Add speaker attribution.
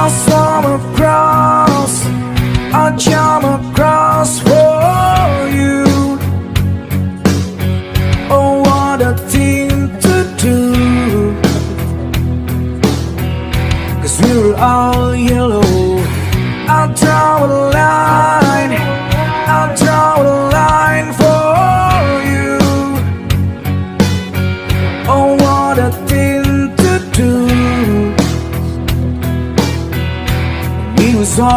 Speaker 1: I'll swim across, I'll jump across for you. Oh, what a thing to do, 'cause we were all yellow. I'll draw a line, I'll draw a line for you. Oh, what a thing to do. We was all